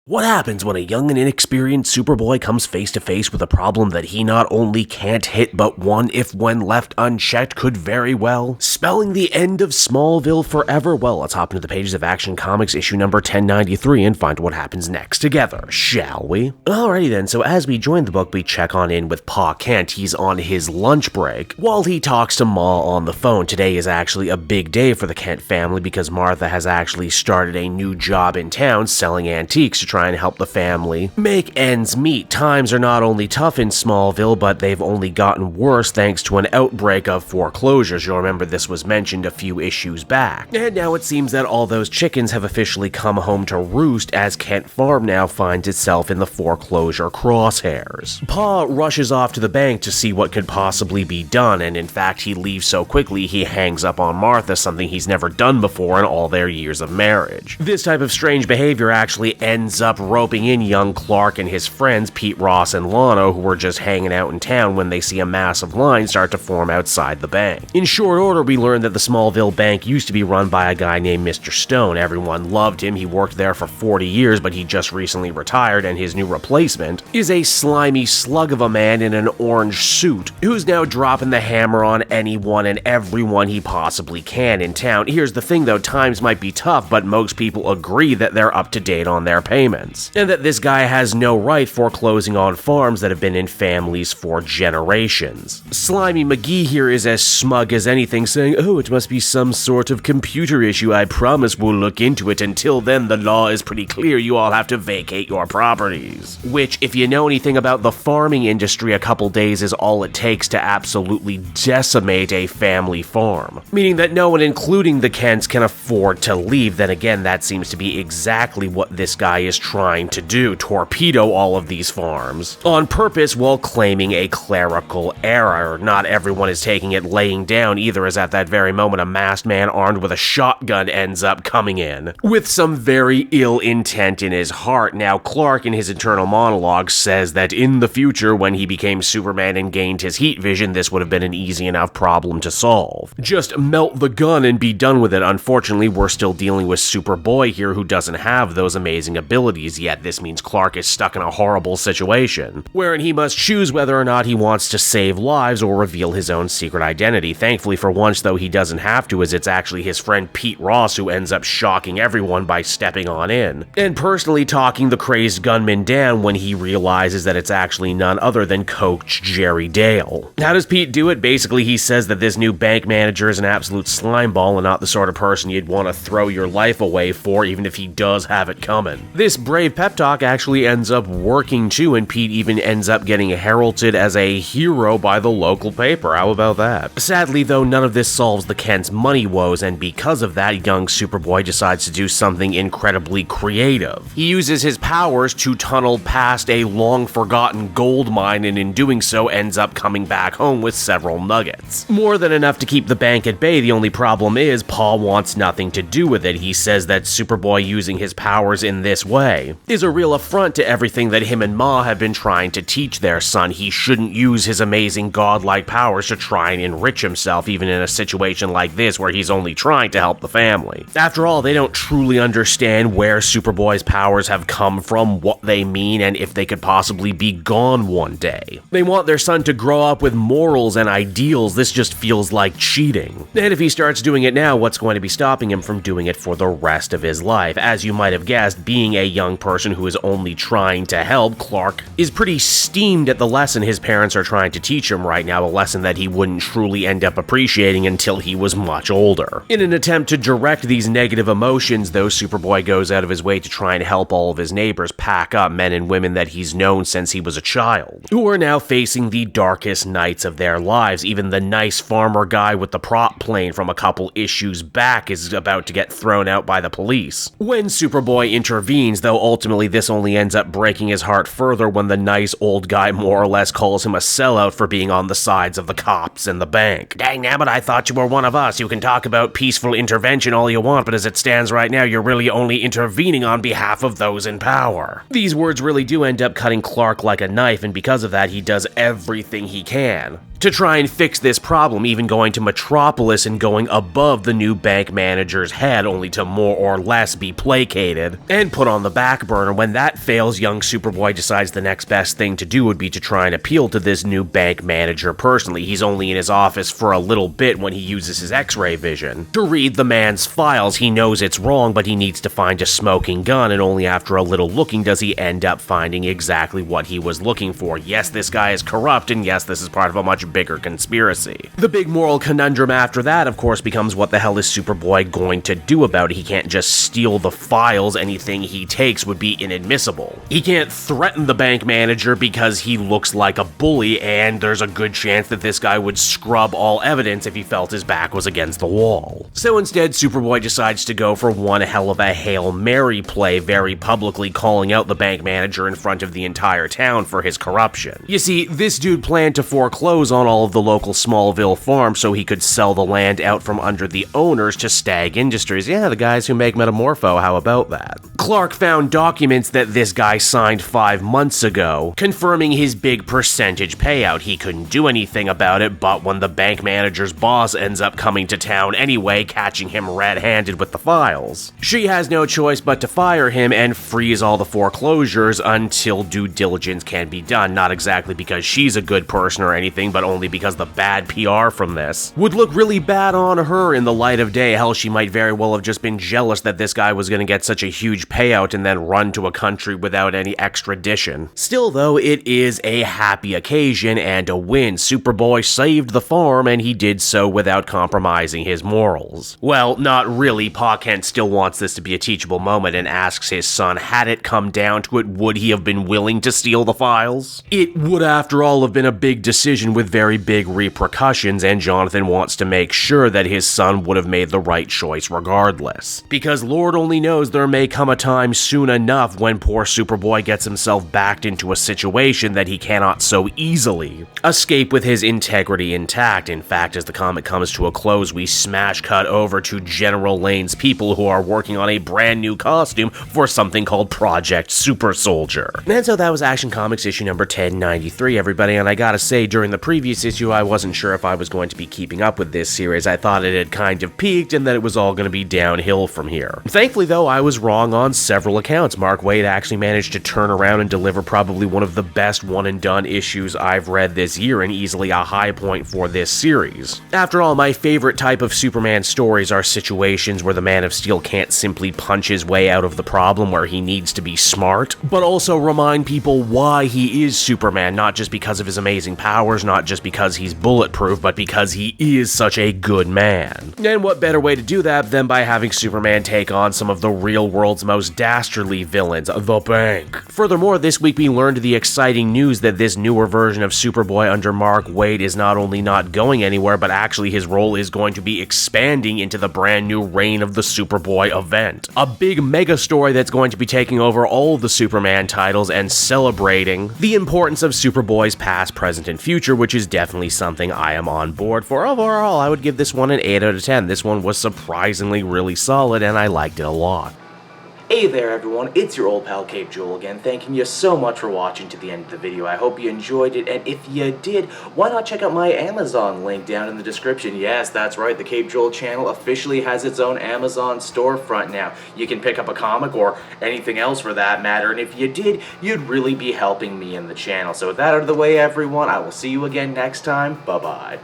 What happens when a young and inexperienced Superboy comes face to face with a problem that he not only can't hit, but one, if when left unchecked, could very well spelling the end of Smallville forever? Well, let's hop into the pages of Action Comics issue number 1093 and find what happens next together, shall we? Alrighty then, so as we join the book, we check on in with Pa Kent. He's on his lunch break while he talks to Ma on the phone. Today is actually a big day for the Kent family because Martha has actually started a new job in town selling antiques to try and help the family make ends meet. Times are not only tough in Smallville, but they've only gotten worse thanks to an outbreak of foreclosures. You'll remember this was mentioned a few issues back. And now it seems that all those chickens have officially come home to roost as Kent Farm now finds itself in the foreclosure crosshairs. Pa rushes off to the bank to see what could possibly be done, and in fact he leaves so quickly he hangs up on Martha, something he's never done before in all their years of marriage. This type of strange behavior actually ends up roping in young Clark and his friends Pete, Ross, and Lano, who were just hanging out in town when they see a massive line start to form outside the bank. In short order, we learn that the Smallville bank used to be run by a guy named Mr. Stone. Everyone loved him. He worked there for 40 years, but he just recently retired, and his new replacement is a slimy slug of a man in an orange suit who's now dropping the hammer on anyone and everyone he possibly can in town. Here's the thing though, times might be tough, but most people agree that they're up to date on their payments, and that this guy has no right foreclosing on farms that have been in families for generations. Slimy McGee here is as smug as anything, saying, "Oh, it must be some sort of computer issue. I promise we'll look into it. Until then, the law is pretty clear. You all have to vacate your properties." Which, if you know anything about the farming industry, a couple days is all it takes to absolutely decimate a family farm. Meaning that no one, including the Kents, can afford to leave. Then again, that seems to be exactly what this guy is trying to do, torpedo all of these farms on purpose while claiming a clerical error. Not everyone is taking it laying down either, as at that very moment a masked man armed with a shotgun ends up coming in with some very ill intent in his heart. Now Clark, in his internal monologue, says that in the future, when he became Superman and gained his heat vision, this would have been an easy enough problem to solve. Just melt the gun and be done with it. Unfortunately, we're still dealing with Superboy here, who doesn't have those amazing abilities yet. This means Clark is stuck in a horrible situation, wherein he must choose whether or not he wants to save lives or reveal his own secret identity. Thankfully for once, though, he doesn't have to, as it's actually his friend Pete Ross who ends up shocking everyone by stepping on in and personally talking the crazed gunman down when he realizes that it's actually none other than Coach Jerry Dale. How does Pete do it? Basically, he says that this new bank manager is an absolute slimeball and not the sort of person you'd want to throw your life away for, even if he does have it coming. This brave pep talk actually ends up working too, and Pete even ends up getting heralded as a hero by the local paper. How about that? Sadly though, none of this solves the Kents' money woes, and because of that, young Superboy decides to do something incredibly creative. He uses his powers to tunnel past a long-forgotten gold mine, and in doing so ends up coming back home with several nuggets. More than enough to keep the bank at bay. The only problem is Paul wants nothing to do with it. He says that Superboy using his powers in this way is a real affront to everything that him and Ma have been trying to teach their son. He shouldn't use his amazing godlike powers to try and enrich himself, even in a situation like this where he's only trying to help the family. After all, they don't truly understand where Superboy's powers have come from, what they mean, and if they could possibly be gone one day. They want their son to grow up with morals and ideals. This just feels like cheating. And if he starts doing it now, what's going to be stopping him from doing it for the rest of his life? As you might have guessed, being a young person who is only trying to help, Clark is pretty steamed at the lesson his parents are trying to teach him right now, a lesson that he wouldn't truly end up appreciating until he was much older. In an attempt to direct these negative emotions, though, Superboy goes out of his way to try and help all of his neighbors pack up, men and women that he's known since he was a child, who are now facing the darkest nights of their lives. Even the nice farmer guy with the prop plane from a couple issues back is about to get thrown out by the police when Superboy intervenes, though ultimately this only ends up breaking his heart further when the nice old guy more or less calls him a sellout for being on the sides of the cops and the bank. Dang nabbit, I thought you were one of us. You can talk about peaceful intervention all you want, but as it stands right now, you're really only intervening on behalf of those in power. These words really do end up cutting Clark like a knife, and because of that, he does everything he can To try and fix this problem, even going to Metropolis and going above the new bank manager's head, only to more or less be placated and put on the back burner. When that fails, young Superboy decides the next best thing to do would be to try and appeal to this new bank manager personally. He's only in his office for a little bit when he uses his X-ray vision to read the man's files. He knows it's wrong, but he needs to find a smoking gun, and only after a little looking does he end up finding exactly what he was looking for. Yes, this guy is corrupt, and yes, this is part of a much bigger conspiracy. The big moral conundrum after that, of course, becomes what the hell is Superboy going to do about it? He can't just steal the files. Anything he takes would be inadmissible. He can't threaten the bank manager because he looks like a bully, and there's a good chance that this guy would scrub all evidence if he felt his back was against the wall. So instead, Superboy decides to go for one hell of a Hail Mary play, very publicly calling out the bank manager in front of the entire town for his corruption. You see, this dude planned to foreclose on all of the local Smallville farms so he could sell the land out from under the owners to Stag Industries. Yeah, the guys who make Metamorpho, how about that? Clark found documents that this guy signed 5 months ago, confirming his big percentage payout. He couldn't do anything about it, but when the bank manager's boss ends up coming to town anyway, catching him red-handed with the files, she has no choice but to fire him and freeze all the foreclosures until due diligence can be done. Not exactly because she's a good person or anything, but only because the bad PR from this would look really bad on her in the light of day. Hell, she might very well have just been jealous that this guy was going to get such a huge payout and then run to a country without any extradition. Still though, it is a happy occasion and a win. Superboy saved the farm, and he did so without compromising his morals. Well, not really. Pa Kent still wants this to be a teachable moment and asks his son, had it come down to it, would he have been willing to steal the files? It would, after all, have been a big decision with very big repercussions, and Jonathan wants to make sure that his son would have made the right choice regardless. Because Lord only knows there may come a time soon enough when poor Superboy gets himself backed into a situation that he cannot so easily escape with his integrity intact. In fact, as the comic comes to a close, we smash cut over to General Lane's people who are working on a brand new costume for something called Project Super Soldier. And so that was Action Comics issue number 1093, everybody, and I gotta say, during the previous issue, I wasn't sure if I was going to be keeping up with this series. I thought it had kind of peaked and that it was all going to be downhill from here. Thankfully, though, I was wrong on several accounts. Mark Waid actually managed to turn around and deliver probably one of the best one-and-done issues I've read this year, and easily a high point for this series. After all, my favorite type of Superman stories are situations where the Man of Steel can't simply punch his way out of the problem, where he needs to be smart, but also remind people why he is Superman, not just because of his amazing powers, not just because he's bulletproof, but because he is such a good man. And what better way to do that than by having Superman take on some of the real world's most dastardly villains, the Bank. Furthermore, this week we learned the exciting news that this newer version of Superboy under Mark Waid is not only not going anywhere, but actually his role is going to be expanding into the brand new Reign of the Superboy event. A big mega story that's going to be taking over all the Superman titles and celebrating the importance of Superboy's past, present, and future, which is definitely something I am on board for. Overall, I would give this one an 8 out of 10. This one was surprisingly really solid, and I liked it a lot. Hey there everyone, it's your old pal Cape Joel again, thanking you so much for watching to the end of the video. I hope you enjoyed it, and if you did, why not check out my Amazon link down in the description. Yes, that's right, the Cape Joel channel officially has its own Amazon storefront now. You can pick up a comic or anything else for that matter, and if you did, you'd really be helping me in the channel. So with that out of the way everyone, I will see you again next time. Bye-bye.